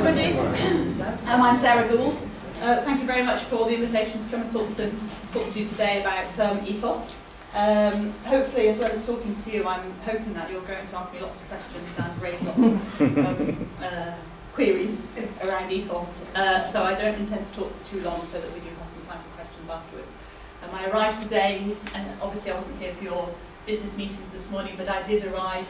everybody. I'm Sara Gould. Thank you very much for the invitation to come and talk to you today about EThOS. Hopefully, as well as talking to you, I'm hoping that you're going to ask me lots of questions and raise lots of queries around EThOS. So I don't intend to talk for too long, so that we do have some time for questions afterwards. I arrived today, and obviously I wasn't here for your business meetings this morning, but I did arrive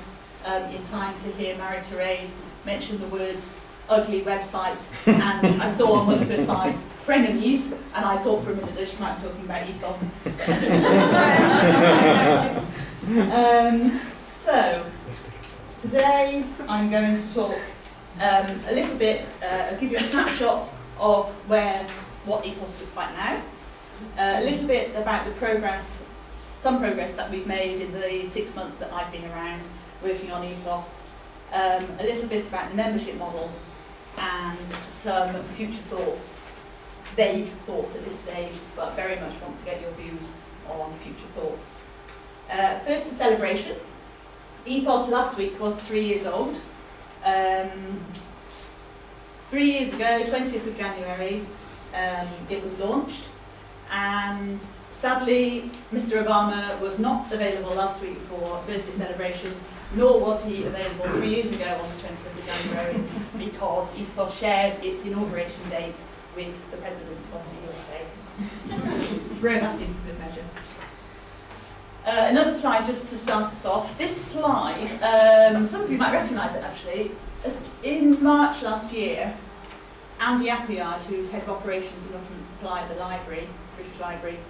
in time to hear Marie-Therese mention the words ugly website, and I saw on one of her slides frenemies, and I thought for a minute that she might be talking about EThOS. So today I'm going to talk a little bit, give you a snapshot of what EThOS looks like now, a little bit about the progress, some progress that we've made in the 6 months that I've been around working on EThOS, a little bit about the membership model, and some future thoughts, vague thoughts at this stage, but very much want to get your views on future thoughts. First, the celebration. EThOS last week was 3 years old. 3 years ago, 20th of January, it was launched, and sadly, Mr. Obama was not available last week for birthday celebration, nor was he available 3 years ago on the 20th of January, because EThOS shares its inauguration date with the President of the USA. Throw that into good measure. Another slide just to start us off. This slide, some of you might recognise it actually. In March last year, Andy Appleyard, who's Head of Operations and Document Supply at the Library, British Library,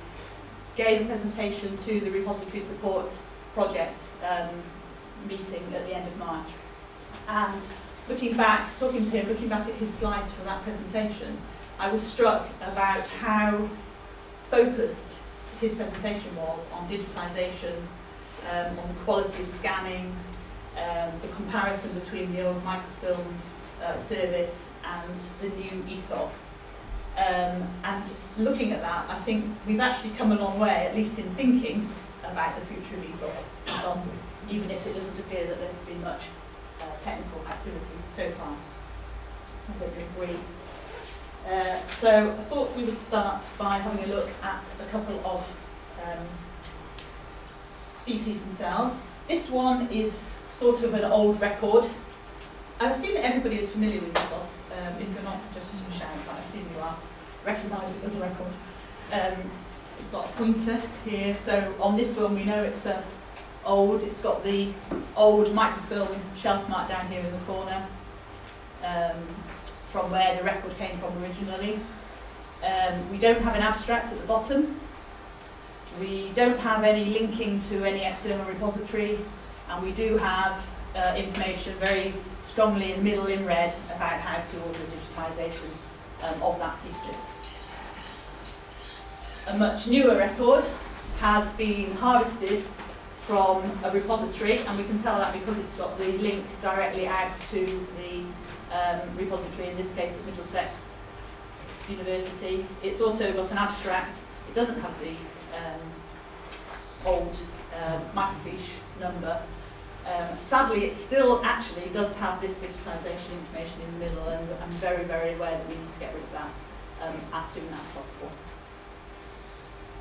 gave a presentation to the Repository Support Project meeting at the end of March. And looking back, talking to him, looking back at his slides for that presentation, I was struck about how focused his presentation was on digitization, on the quality of scanning, the comparison between the old microfilm service and the new EThOS. And looking at that, I think we've actually come a long way, at least in thinking about the future of EThOS, even if it doesn't appear that there's been much technical activity so far. I hope you agree. So I thought we would start by having a look at a couple of theses themselves. This one is sort of an old record. I assume that everybody is familiar with EThOS. If you're not, just shout, but I assume you are. Recognise it as a record. We've got a pointer here, so on this one we know it's old. It's got the old microfilm shelf mark down here in the corner, from where the record came from originally. We don't have an abstract at the bottom. We don't have any linking to any external repository, and we do have information very strongly in the middle in red about how to order digitization of that thesis. A much newer record has been harvested from a repository, and we can tell that because it's got the link directly out to the repository, in this case at Middlesex University. It's also got an abstract. It doesn't have the old microfiche number. Sadly, it still actually does have this digitization information in the middle, and I'm very, very aware that we need to get rid of that as soon as possible.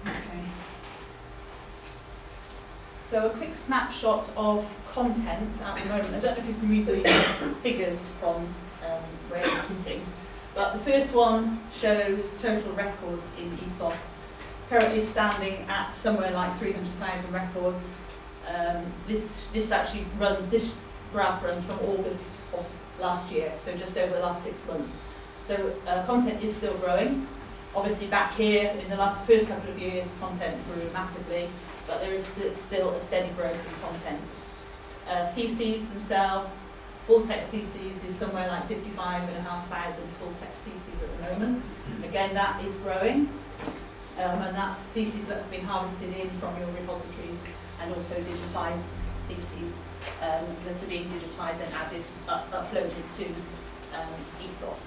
Okay. So a quick snapshot of content at the moment. I don't know if you can read the figures from where you're sitting, but the first one shows total records in EThOS, currently standing at somewhere like 300,000 records. This actually runs, this graph runs from August of last year, so just over the last 6 months. So content is still growing. Obviously back here in the first couple of years, content grew massively, but there is still a steady growth in content. Theses themselves, full text theses is somewhere like 55,500 full text theses at the moment. Again, that is growing, and that's theses that have been harvested in from your repositories, and also digitised theses that are being digitised and added, uploaded to EThOS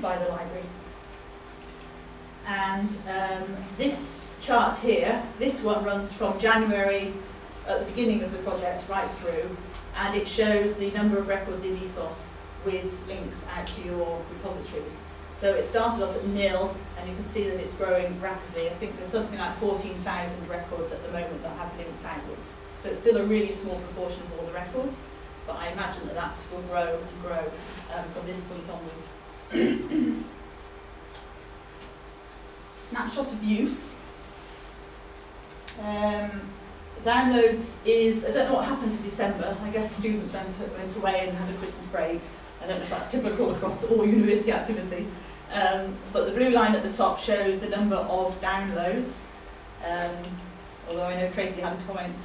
by the library. And this chart here, this one runs from January at the beginning of the project right through, and it shows the number of records in EThOS with links out to your repositories. So it started off at 0, and you can see that it's growing rapidly. I think there's something like 14,000 records at the moment that have links outwards. So it's still a really small proportion of all the records, but I imagine that that will grow and grow from this point onwards. Snapshot of use. Downloads is, I don't know what happened to December. I guess students went away and had a Christmas break. I don't know if that's typical across all university activity. But the blue line at the top shows the number of downloads. Although I know Tracy had a comment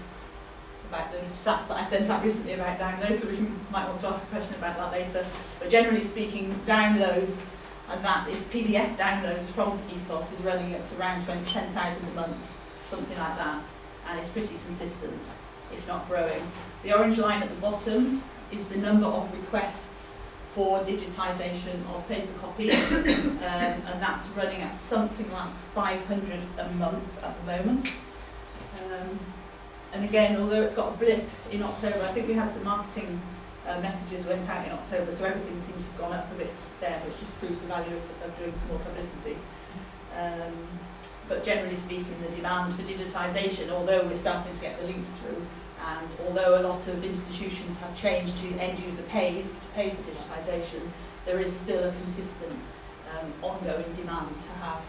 about the stats that I sent out recently about downloads, so we might want to ask a question about that later. But generally speaking, downloads, and that is PDF downloads from EThOS, is running at around 10,000 a month, something like that, and it's pretty consistent, if not growing. The orange line at the bottom is the number of requests for digitisation of paper copies, and that's running at something like 500 a month at the moment. And again, although it's got a blip in October, I think we had some marketing messages went out in October, so everything seems to have gone up a bit there, which just proves the value of doing some more publicity. But generally speaking, the demand for digitisation, although we're starting to get the links through, and although a lot of institutions have changed to end user pays to pay for digitisation, there is still a consistent ongoing demand to have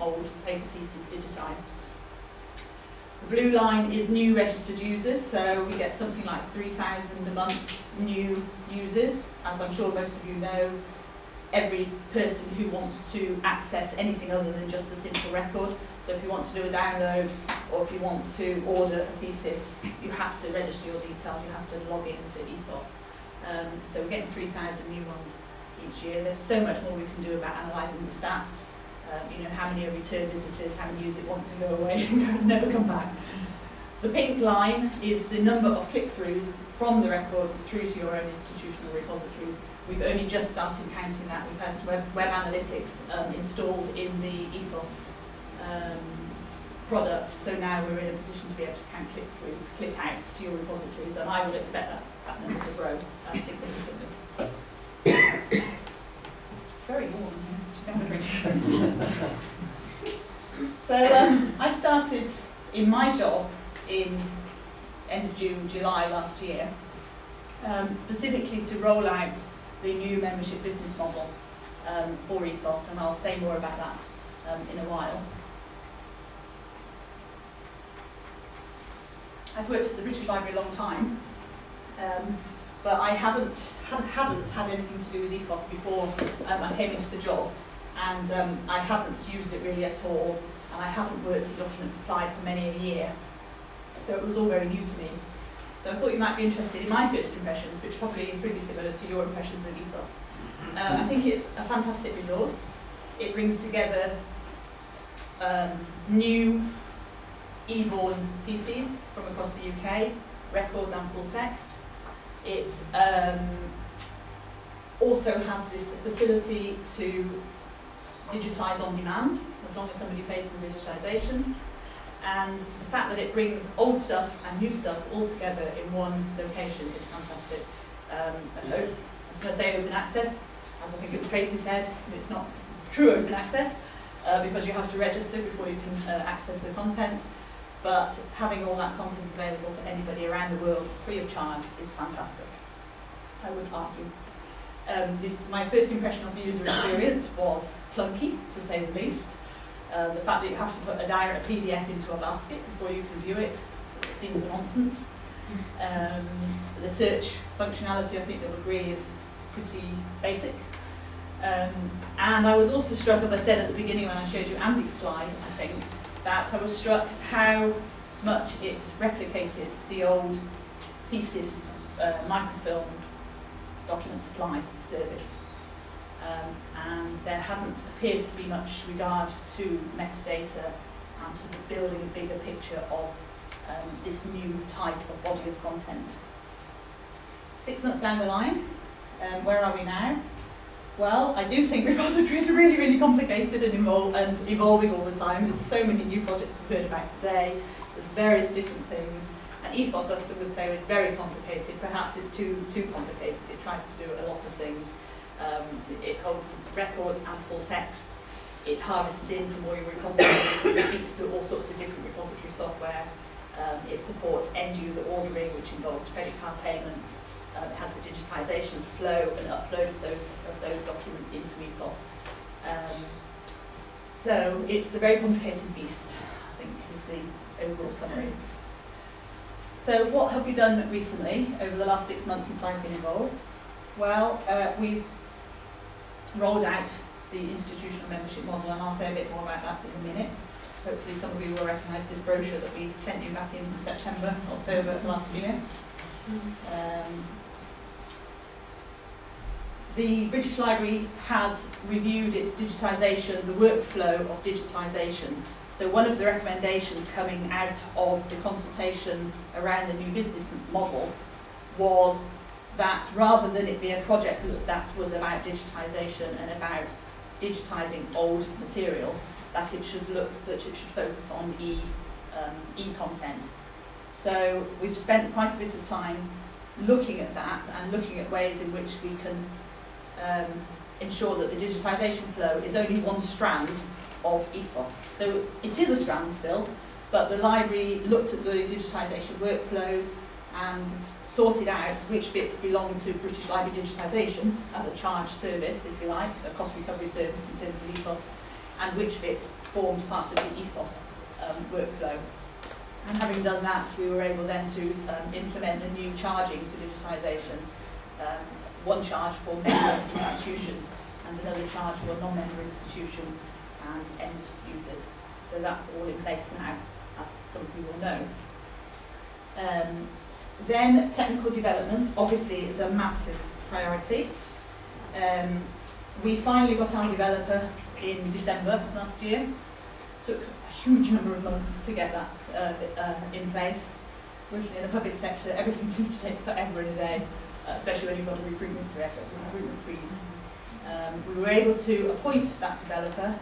old paper theses digitised. The blue line is new registered users, so we get something like 3,000 a month new users. As I'm sure most of you know, every person who wants to access anything other than just the simple record, so if you want to do a download or if you want to order a thesis, you have to register your details, you have to log into EThOS. So we're getting 3,000 new ones each year. There's so much more we can do about analysing the stats. You know, how many are return visitors, how many use it once and go away and never come back. The pink line is the number of click-throughs from the records through to your own institutional repositories. We've only just started counting that. We've had web analytics installed in the EThOS product, so now we're in a position to be able to count click-throughs, click-outs to your repositories, and I would expect that number to grow significantly. It's very warm here. Just have a drink. So I started in my job in end of June, July last year, specifically to roll out the new membership business model for EThOS, and I'll say more about that in a while. I've worked at the British Library a long time, but I hadn't had anything to do with EThOS before I came into the job, and I haven't used it really at all, and I haven't worked in document supply for many a year, so it was all very new to me. So I thought you might be interested in my first impressions, which probably is pretty similar to your impressions of EThOS. I think it's a fantastic resource. It brings together new e-born theses from across the UK, records and full text. It also has this facility to digitise on demand, as long as somebody pays for digitisation. And the fact that it brings old stuff and new stuff all together in one location is fantastic. I was going to say open access, as I think it was Tracy said, it's not true open access because you have to register before you can access the content. But having all that content available to anybody around the world free of charge is fantastic, I would argue. My first impression of the user experience was clunky, to say the least. The fact that you have to put a PDF into a basket before you can view it seems nonsense. The search functionality, I think they'll agree, is pretty basic. And I was also struck, as I said at the beginning when I showed you Andy's slide, I think, that I was struck how much it replicated the old thesis microfilm document supply service. And there hadn't appeared to be much regard to metadata and to building a bigger picture of this new type of body of content. 6 months down the line, where are we now? Well, I do think repositories are really, really complicated and evolving all the time. There's so many new projects we've heard about today. There's various different things. And EThOS, as I would say, is very complicated. Perhaps it's too complicated. It tries to do a lot of things. It holds records and full text. It harvests in from all your repositories. It speaks to all sorts of different repository software. It supports end-user ordering, which involves credit card payments. It has the digitization flow and upload of those documents into EThOS. So it's a very complicated beast, I think, is the overall summary. So what have we done recently, over the last 6 months since I've been involved? Well, we've rolled out the institutional membership model, and I'll say a bit more about that in a minute. Hopefully some of you will recognise this brochure that we sent you back in September, October last year. The British Library has reviewed its digitisation, the workflow of digitisation. So one of the recommendations coming out of the consultation around the new business model was that rather than it be a project that was about digitisation and about digitising old material, that it should focus on e-content. So we've spent quite a bit of time looking at that and looking at ways in which we can ensure that the digitisation flow is only one strand of EThOS. So it is a strand still, but the library looked at the digitisation workflows and sorted out which bits belong to British Library digitisation as a charge service, if you like, a cost recovery service in terms of EThOS, and which bits formed part of the EThOS workflow. And having done that, we were able then to implement the new charging for digitisation. One charge for member institutions and another charge for non-member institutions and end users. So that's all in place now, as some of you will know. Then technical development, obviously, is a massive priority. We finally got our developer in December last year. Took a huge number of months to get that in place. Working in the public sector, everything seems to take forever and a day, especially when you've got a recruitment freeze. We were able to appoint that developer.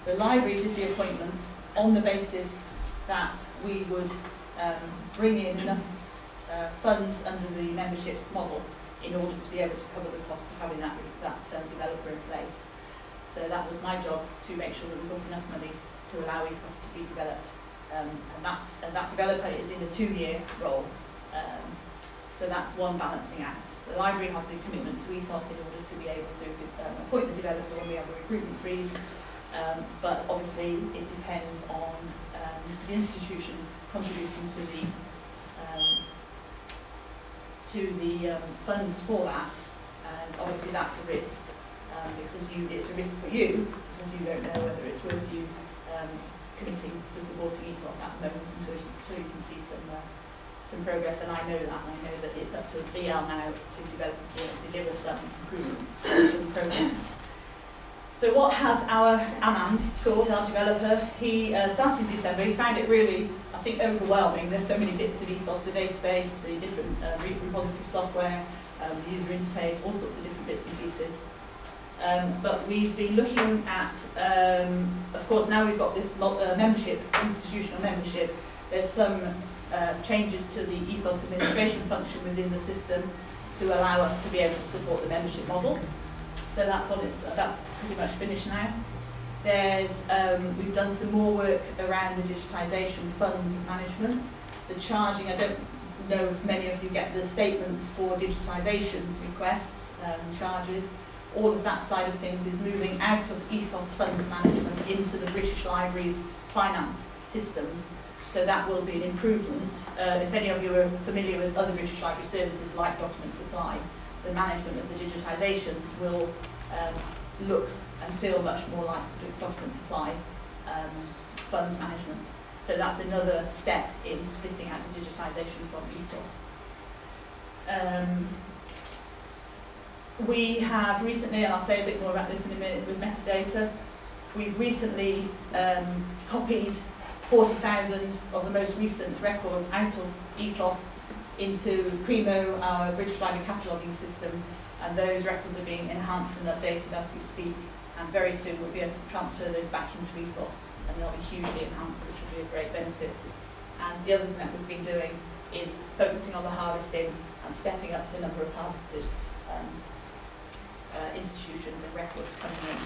The library did the appointment on the basis that we would bring in enough funds under the membership model in order to be able to cover the cost of having that developer in place. So that was my job, to make sure that we got enough money to allow EThOS to be developed. And that developer is in a 2-year role. So that's one balancing act. The library had the commitment to EThOS in order to be able to appoint the developer when we have a recruitment freeze. But obviously it depends on the institutions contributing to the funds for that, and obviously that's a risk because it's a risk for you because you don't know whether it's worth you committing to supporting EThOS at the moment until you can see some progress, and I know that it's up to BL now to deliver some improvements, some progress. So what has our Anand, it's called, our developer, he started in December. He found it really, I think, overwhelming. There's so many bits of EThOS, the database, the different repository software, the user interface, all sorts of different bits and pieces. But we've been looking at, of course, now we've got this membership, institutional membership. There's some changes to the EThOS administration function within the system to allow us to be able to support the membership model. So that's pretty much finished now. We've done some more work around the digitisation funds management. The charging, I don't know if many of you get the statements for digitisation requests, charges. All of that side of things is moving out of EThOS funds management into the British Library's finance systems. So that will be an improvement. If any of you are familiar with other British Library services like document supply, the management of the digitisation will look and feel much more like the document supply funds management. So that's another step in splitting out the digitisation from EThOS. We have recently, and I'll say a bit more about this in a minute with metadata, we've recently copied 40,000 of the most recent records out of EThOS into Primo, our British Library cataloguing system, and those records are being enhanced and updated as we speak, and very soon we'll be able to transfer those back into EThOS, and they'll be hugely enhanced, which will be a great benefit And the other thing that we've been doing is focusing on the harvesting and stepping up the number of harvested institutions and records coming in.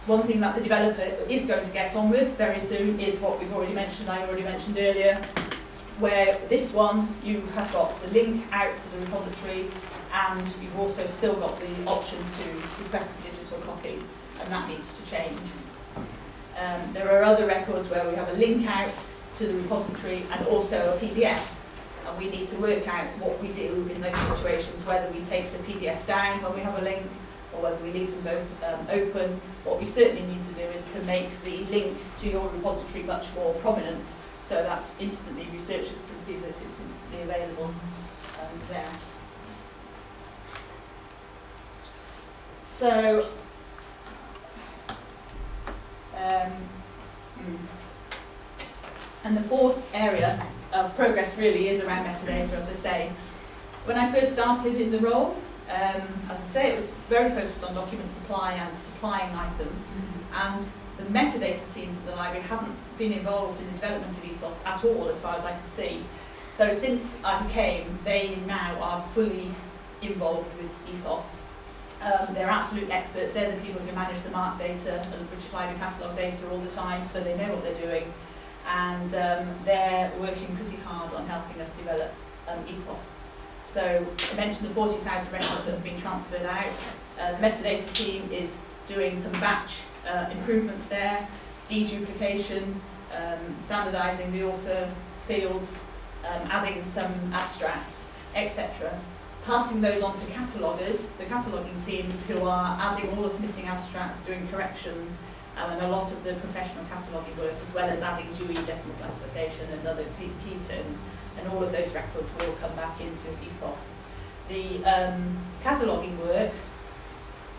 One thing that the developer is going to get on with very soon is what we've already mentioned, I already mentioned earlier, where this one you have got the link out to the repository, and you've also still got the option to request a digital copy, and that needs to change. There are other records where we have a link out to the repository and also a PDF, and we need to work out what we do in those situations, whether we take the PDF down when we have a link or whether we leave them both open. What we certainly need to do is to make the link to your repository much more prominent, so that instantly researchers can see that it's instantly available there. So, and the fourth area of progress really is around metadata, as I say. When I first started in the role, as I say, it was very focused on document supply and supplying items, and the metadata teams at the library haven't been involved in the development of EThOS at all, as far as I can see. So since I came, they now are fully involved with EThOS. They're absolute experts. They're the people who manage the MARC data and the British Library Catalogue data all the time, so they know what they're doing. And they're working pretty hard on helping us develop EThOS. So I mentioned the 40,000 records that have been transferred out. The metadata team is doing some batch improvements there, deduplication, standardising the author fields, adding some abstracts, etc. Passing those on to cataloguers, the cataloguing teams, who are adding all of the missing abstracts, doing corrections, and a lot of the professional cataloguing work, as well as adding Dewey decimal classification and other key terms, and all of those records will come back into EThOS. The cataloguing work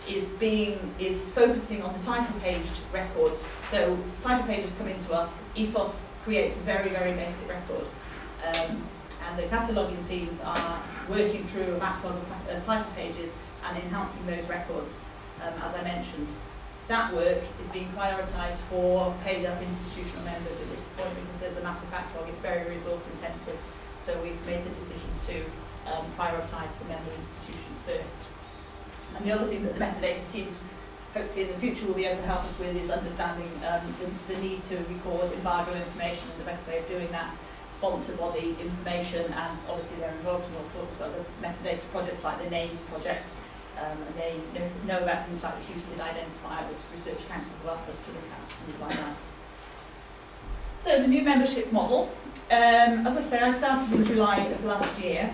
is focusing on the title paged records. So title pages come into us, EThOS creates a very, very basic record. And the cataloguing teams are working through a backlog of title pages and enhancing those records, as I mentioned. That work is being prioritised for paid-up institutional members at this point because there's a massive backlog. It's very resource intensive, so we've made the decision to prioritise for member institutions first. And the other thing that the metadata teams, hopefully in the future, will be able to help us with is understanding the need to record embargo information, and the best way of doing that, sponsor body information, and obviously they're involved in all sorts of other metadata projects like the NAMES project. And they know about things like the HUSID identifier, which research councils have asked us to look at, things like that. So the new membership model, as I say, I started in July of last year.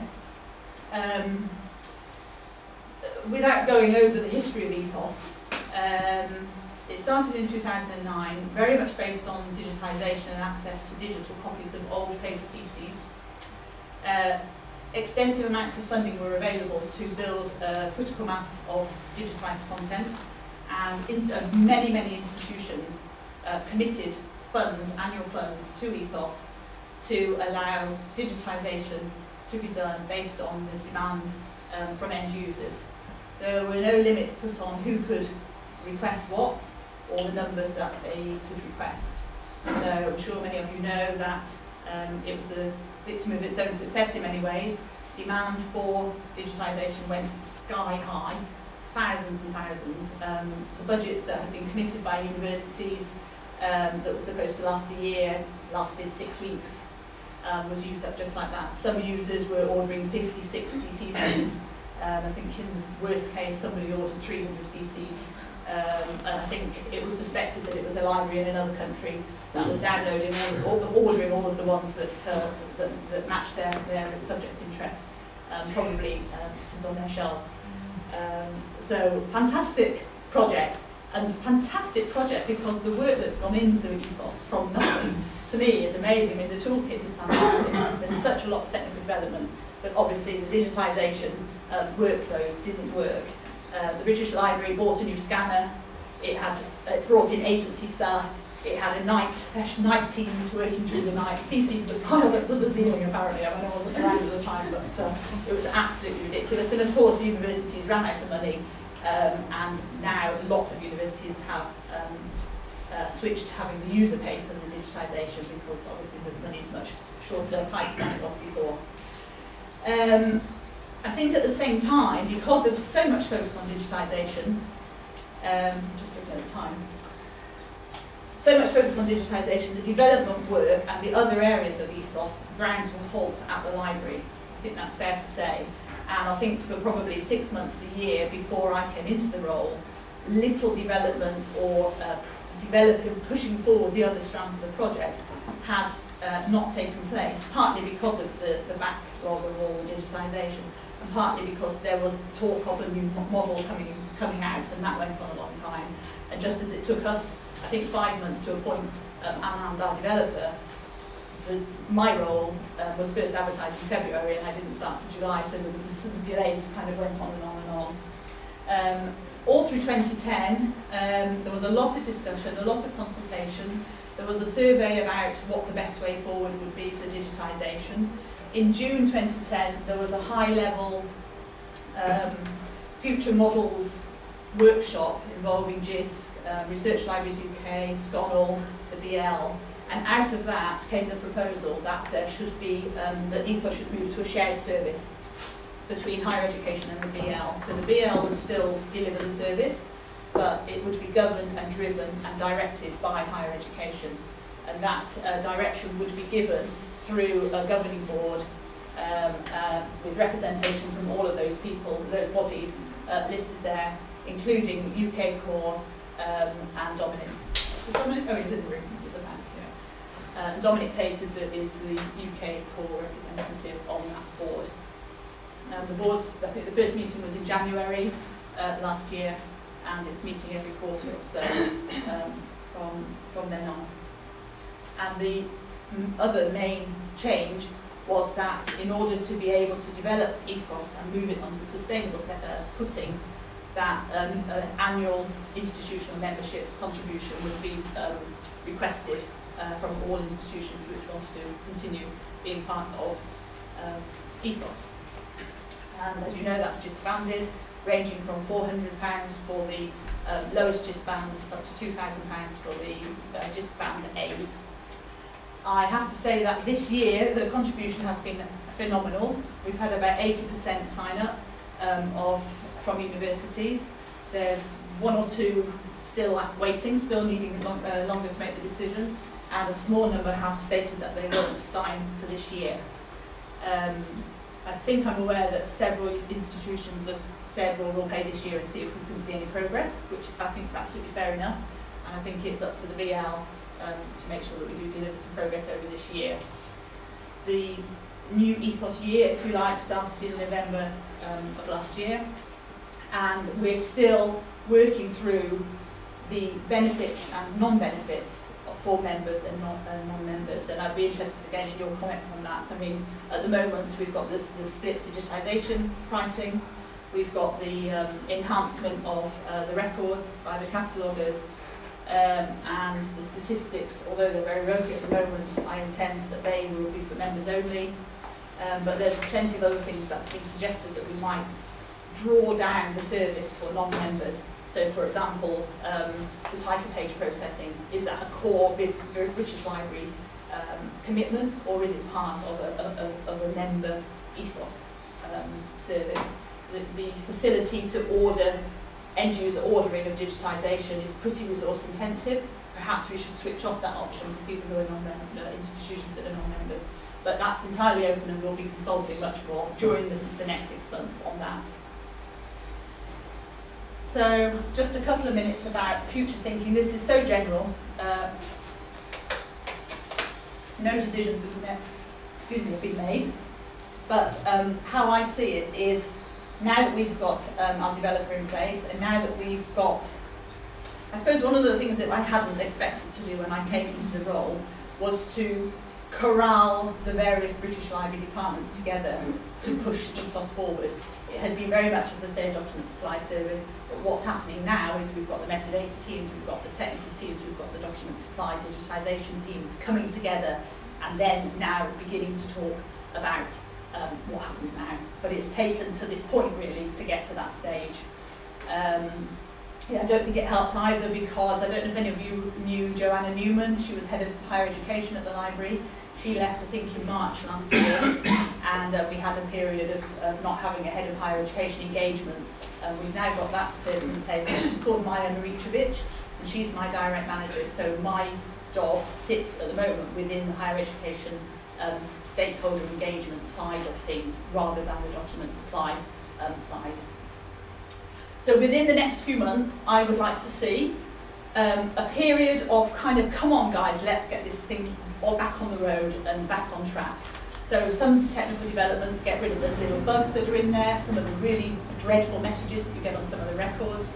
Without going over the history of EThOS, it started in 2009, very much based on digitisation and access to digital copies of old paper theses. Extensive amounts of funding were available to build a critical mass of digitised content, and many, many institutions committed funds, annual funds, to EThOS to allow digitisation to be done based on the demand from end users. There were no limits put on who could request what, or the numbers that they could request. So I'm sure many of you know that it was a victim of its own success in many ways. Demand for digitisation went sky high, thousands and thousands. The budgets that had been committed by universities that were supposed to last a year lasted 6 weeks, was used up just like that. Some users were ordering 50, 60 theses. I think in the worst case somebody ordered 300 theses. And I think it was suspected that it was a library in another country that was downloading or ordering all of the ones that matched their subject interests, probably to put on their shelves. So fantastic project, and fantastic project because the work that's gone into EThOS from nothing to me is amazing. I mean, the toolkit is fantastic. There's such a lot of technical development, but obviously the digitisation workflows didn't work. The British Library bought a new scanner. It brought in agency staff. It had a night teams working through the night. Theses were piled up to the ceiling apparently. I mean, I wasn't around at the time, but it was absolutely ridiculous. And of course, universities ran out of money, and now lots of universities have switch to having the user pay for the digitisation, because obviously the money is much shorter, tighter than it was before. I think at the same time, because there was so much focus on digitisation, just looking at the time, so much focus on digitisation, the development work and the other areas of EThOS ground to a halt at the library. I think that's fair to say. And I think for probably 6 months, a year before I came into the role, little development or developing, pushing forward the other strands of the project had not taken place, partly because of the backlog of all the digitisation, and partly because there was talk of a new model coming out, and that went on a long time. And just as it took us, I think, 5 months to appoint and our developer, my role was first advertised in February, and I didn't start until July, so the delays kind of went on and on and on. All through 2010, there was a lot of discussion, a lot of consultation. There was a survey about what the best way forward would be for digitisation. In June 2010, there was a high-level future models workshop involving GISC, Research Libraries UK, SCONL, the BL, and out of that came the proposal that there should be, that EThOS should move to a shared service between higher education and the BL. So the BL would still deliver the service, but it would be governed and driven and directed by higher education. And that direction would be given through a governing board with representation from all of those people, those bodies listed there, including UKCoRR and Dominic. Is Dominic? Oh, he's in the room. He's at the back. Yeah. Dominic Tate is the UKCoRR representative on that board. The board's, I think the first meeting was in January last year, and it's meeting every quarter or so from then on. And the other main change was that in order to be able to develop EThOS and move it onto sustainable footing, that an annual institutional membership contribution would be requested from all institutions which wanted to continue being part of EThOS. And as you know, that's GISC banded, ranging from £400 for the lowest GISC bands up to £2,000 for the GISC band A's. I have to say that this year the contribution has been phenomenal. We've had about 80% sign up from universities. There's 1 or 2 still waiting, still needing longer to make the decision, and a small number have stated that they won't sign for this year. I think I'm aware that several institutions have said, well, we'll pay this year and see if we can see any progress, which I think is absolutely fair enough. And I think it's up to the BL to make sure that we do deliver some progress over this year. The new EThOS year, if you like, started in November of last year, and we're still working through the benefits and non-benefits for members and non-members, and I'd be interested again in your comments on that. I mean, at the moment we've got the split digitisation pricing, we've got the enhancement of the records by the cataloguers, and the statistics, although they're very rogue at the moment, I intend that they will be for members only, but there's plenty of other things that have been suggested that we might draw down the service for non-members. So, for example, the title page processing, is that a core British Library commitment, or is it part of a member EThOS service? The facility to order, end-user ordering of digitisation is pretty resource intensive. Perhaps we should switch off that option for people who are institutions that are non-members. But that's entirely open, and we'll be consulting much more during the next 6 months on that. So, just a couple of minutes about future thinking. This is so general. No decisions have been made. But how I see it is, now that we've got our developer in place, and now that we've got, I suppose one of the things that I hadn't expected to do when I came into the role was to corral the various British Library departments together to push EThOS forward. It had been very much, as I say, a document supply service, but what's happening now is we've got the metadata teams, we've got the technical teams, we've got the document supply, digitisation teams coming together, and then now beginning to talk about what happens now. But it's taken to this point, really, to get to that stage. Yeah, I don't think it helped either, because I don't know if any of you knew Joanna Newman. She was head of higher education at the library. She left, I think, in March last year, and we had a period of not having a head of higher education engagement. We've now got that person in place. She's called Maya Maricevic, and she's my direct manager. So my job sits at the moment within the higher education stakeholder engagement side of things, rather than the document supply side. So within the next few months, I would like to see a period of kind of, come on guys, let's get this thing back on the road and back on track. So some technical developments, get rid of the little bugs that are in there, some of the really dreadful messages that you get on some of the records.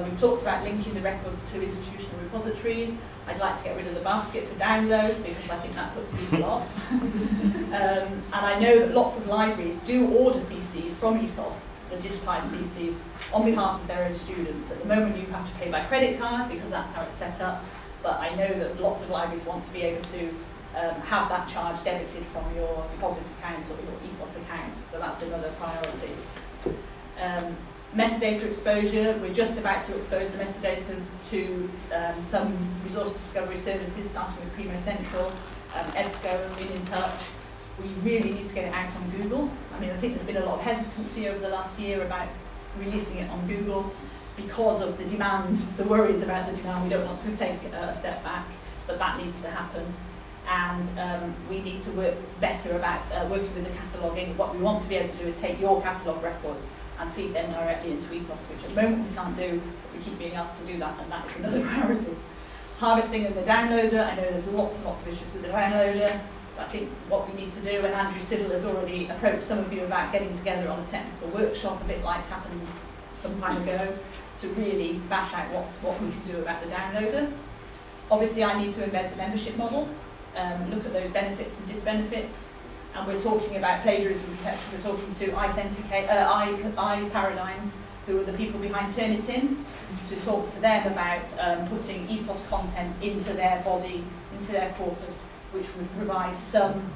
We've talked about linking the records to institutional repositories. I'd like to get rid of the basket for download, because I think that puts people off. And I know that lots of libraries do order theses from EThOS, the digitised theses, on behalf of their own students. At the moment you have to pay by credit card, because that's how it's set up, but I know that lots of libraries want to be able to have that charge debited from your deposit account or your EThOS account, so that's another priority. Metadata exposure, we're just about to expose the metadata to some resource discovery services, starting with Primo Central. EBSCO have been in touch. We really need to get it out on Google. I mean, I think there's been a lot of hesitancy over the last year about releasing it on Google because of the demand, the worries about the demand. We don't want to take a step back, but that needs to happen. And we need to work better about working with the cataloguing. What we want to be able to do is take your catalogue records and feed them directly into EThOS, which at the moment we can't do, but we keep being asked to do that, and that is another priority. Harvesting of the downloader, I know there's lots and lots of issues with the downloader. I think what we need to do, and Andrew Siddle has already approached some of you about getting together on a technical workshop, a bit like happened some time ago, to really bash out what we can do about the downloader. Obviously I need to embed the membership model, look at those benefits and disbenefits. And we're talking about plagiarism protection, we're talking to iParadigms, who are the people behind Turnitin, to talk to them about putting EThOS content into their body, into their corpus, which would provide some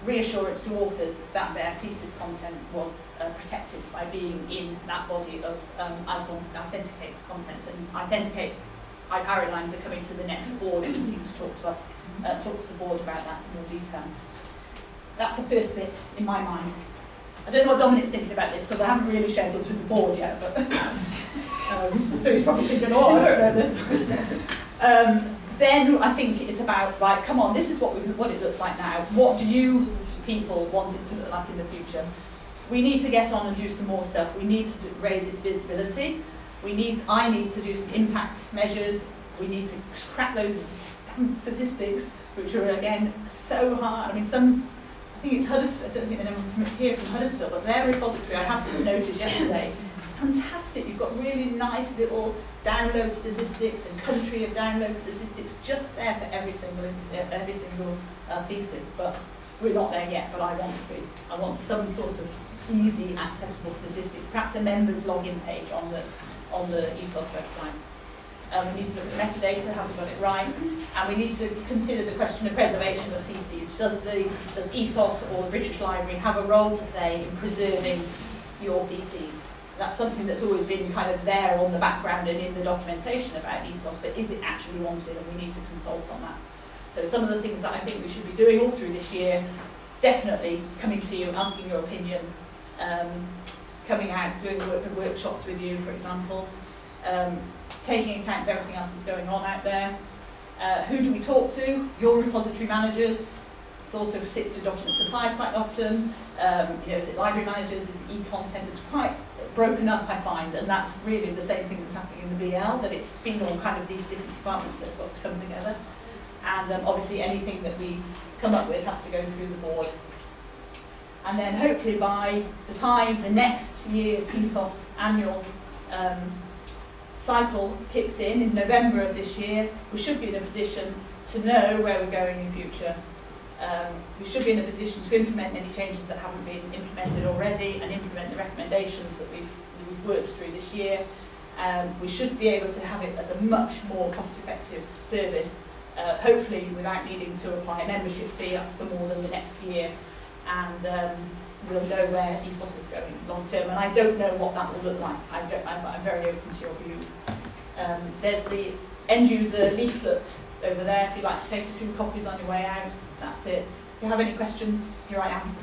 reassurance to authors that their thesis content was protected by being in that body of authenticated content. And Authenticate iParadigms are coming to the next board meeting to talk to us, talk to the board about that in more detail. That's the first bit in my mind. I don't know what Dominic's thinking about this, because I haven't really shared this with the board yet, but so he's probably thinking, oh, I don't know this. Then I think it's about, right, come on, this is what it looks like now. What do you people want it to look like in the future? We need to get on and do some more stuff. We need to raise its visibility. I need to do some impact measures. We need to crack those statistics, which are, again, so hard. I mean, I think it's Huddersfield, I don't think anyone's here from Huddersfield, but their repository, I happened to notice yesterday, it's fantastic. You've got really nice little download statistics and country of download statistics just there for every single thesis, but we're not there yet, but I want to be. I want some sort of easy, accessible statistics, perhaps a members login page on the EThOS website. We need to look at metadata, have we got it right? And we need to consider the question of preservation of theses. Does EThOS or the British Library have a role to play in preserving your theses? That's something that's always been kind of there on the background and in the documentation about EThOS, but is it actually wanted? And we need to consult on that. So some of the things that I think we should be doing all through this year, definitely coming to you, asking your opinion, coming out, doing workshops with you, for example, taking account of everything else that's going on out there. Who do we talk to? Your repository managers. It also sits with document supply quite often. Is it library managers? Is it e-content? It's quite broken up, I find, and that's really the same thing that's happening in the BL, that it's been all kind of these different departments that have got to come together. And obviously anything that we come up with has to go through the board. And then hopefully by the time the next year's EThOS annual cycle kicks in November of this year, we should be in a position to know where we're going in future. We should be in a position to implement any changes that haven't been implemented already and implement the recommendations that we've worked through this year. We should be able to have it as a much more cost-effective service, hopefully without needing to apply a membership fee for more than the next year. and we'll know where EThOS is going long term. And I don't know what that will look like. I'm very open to your views. There's the end user leaflet over there if you'd like to take a few copies on your way out. That's it. If you have any questions, here I am.